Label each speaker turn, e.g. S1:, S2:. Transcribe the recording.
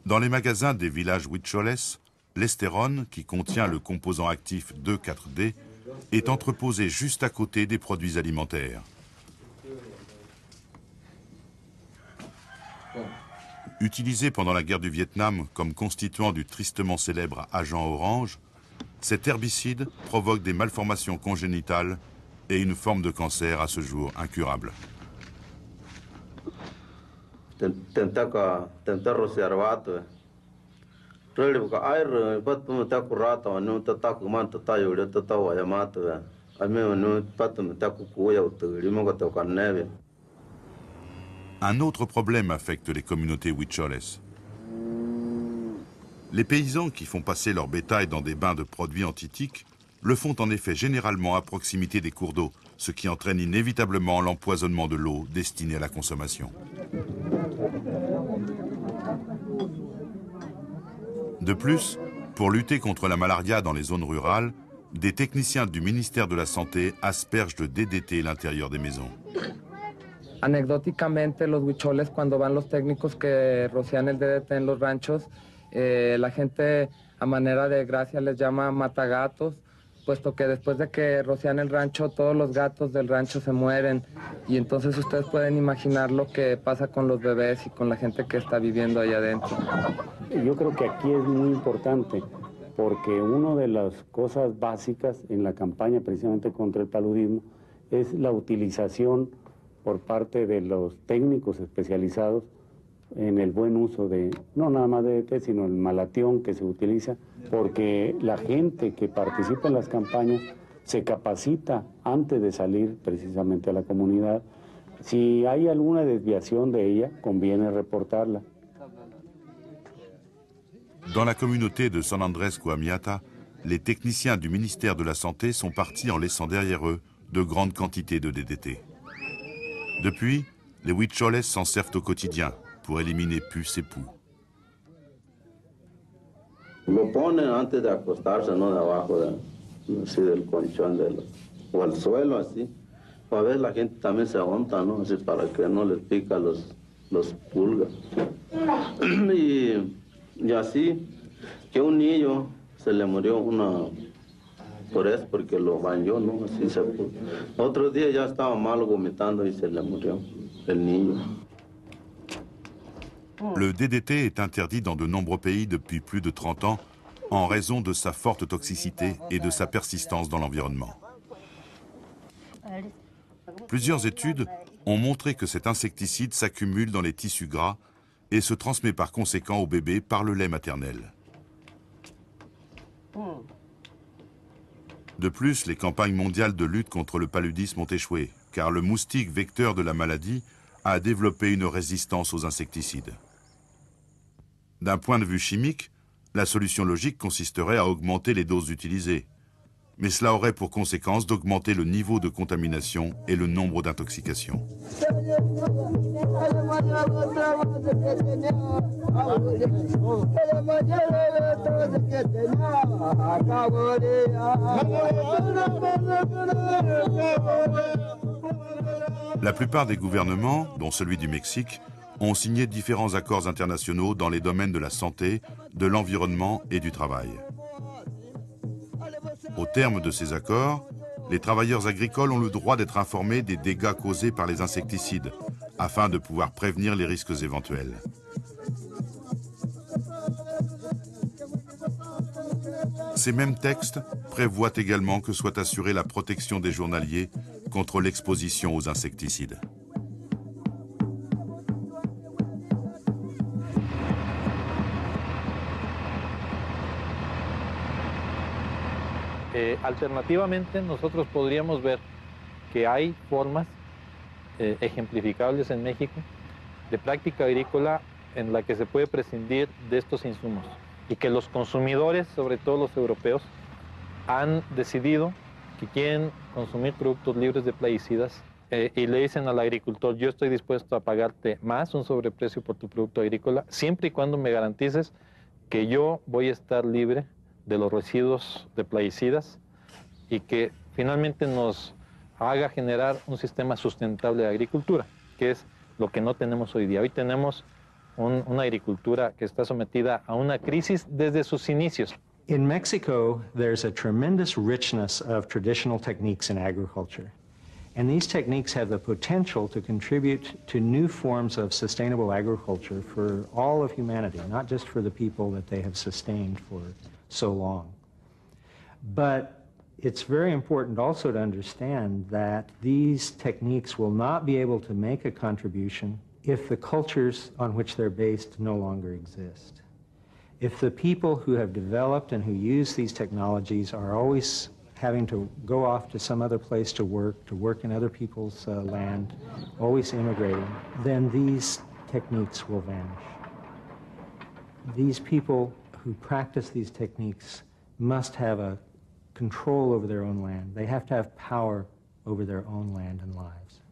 S1: Dans les magasins des villages huicholes, l'estérone, qui contient le composant actif 2,4-D, est entreposé juste à côté des produits alimentaires. Utilisé pendant la guerre du Vietnam comme constituant du tristement célèbre agent orange, cet herbicide provoque des malformations congénitales et une forme de cancer à ce jour incurable. Un autre problème affecte les communautés huicholes. Les paysans qui font passer leur bétail dans des bains de produits antitiques le font en effet généralement à proximité des cours d'eau, ce qui entraîne inévitablement l'empoisonnement de l'eau destinée à la consommation. De plus, pour lutter contre la malaria dans les zones rurales, des techniciens du ministère de la Santé aspergent de DDT l'intérieur des maisons.
S2: Anecdóticamente, los huicholes, cuando van los técnicos que rocian el DDT en los ranchos, la gente a manera de gracia les llama matagatos, puesto que después de que rocian el rancho, todos los gatos del rancho se mueren. Y entonces ustedes pueden imaginar lo que pasa con los bebés y con la gente que está viviendo ahí adentro.
S3: Yo creo que aquí es muy importante, porque una de las cosas básicas en la campaña precisamente contra el paludismo es la utilización por parte de los técnicos especializados en el buen uso de, no nada más de DDT, sino el malatión que se utiliza, porque la gente que participa en las campañas se capacita antes de salir precisamente a la comunidad. Si hay alguna desviación de ella, conviene reportarla.
S1: Dans la communauté de San Andrés Coamiata, les techniciens du ministère de la Santé sont partis en laissant derrière eux de grandes quantités de DDT. Depuis, les huicholes s'en servent au quotidien pour éliminer puces et poux.
S4: Lo ponen antes de acostarse, no debajo así del colchón o al suelo así. A veces la gente también se aguanta, ¿no? Así para que no les pica los pulgas. Y así que un niño se le murió por eso, porque lo bañó, ¿no? Así se puso. Otro día ya estaba mal vomitando y se le murió el niño.
S1: Le DDT est interdit dans de nombreux pays depuis plus de 30 ans en raison de sa forte toxicité et de sa persistance dans l'environnement. Plusieurs études ont montré que cet insecticide s'accumule dans les tissus gras et se transmet par conséquent au bébé par le lait maternel. De plus, les campagnes mondiales de lutte contre le paludisme ont échoué, car le moustique vecteur de la maladie a développé une résistance aux insecticides. D'un point de vue chimique, la solution logique consisterait à augmenter les doses utilisées. Mais cela aurait pour conséquence d'augmenter le niveau de contamination et le nombre d'intoxications. La plupart des gouvernements, dont celui du Mexique, ont signé différents accords internationaux dans les domaines de la santé, de l'environnement et du travail. Au terme de ces accords, les travailleurs agricoles ont le droit d'être informés des dégâts causés par les insecticides, afin de pouvoir prévenir les risques éventuels. Ces mêmes textes prévoient également que soit assurée la protection des journaliers contre l'exposition aux insecticides.
S5: Alternativamente, nosotros podríamos ver que hay formas ejemplificables en México de práctica agrícola en la que se puede prescindir de estos insumos y que los consumidores, sobre todo los europeos, han decidido que quieren consumir productos libres de plaguicidas y le dicen al agricultor: yo estoy dispuesto a pagarte más, un sobreprecio por tu producto agrícola, siempre y cuando me garantices que yo voy a estar libre de los residuos de plaguicidas y que finalmente nos haga generar un sistema sustentable de agricultura, que es lo que no tenemos hoy día. Hoy tenemos una agricultura que está sometida a una crisis desde sus inicios.
S6: In Mexico, there's a tremendous richness of traditional techniques in agriculture. And these techniques have the potential to contribute to new forms of sustainable agriculture for all of humanity, not just for the people that they have sustained for so long. But it's very important also to understand that these techniques will not be able to make a contribution if the cultures on which they're based no longer exist. If the people who have developed and who use these technologies are always having to go off to some other place to work in other people's land, always immigrating, then these techniques will vanish. These people who practice these techniques must have a control over their own land. They have to have power over their own land and lives.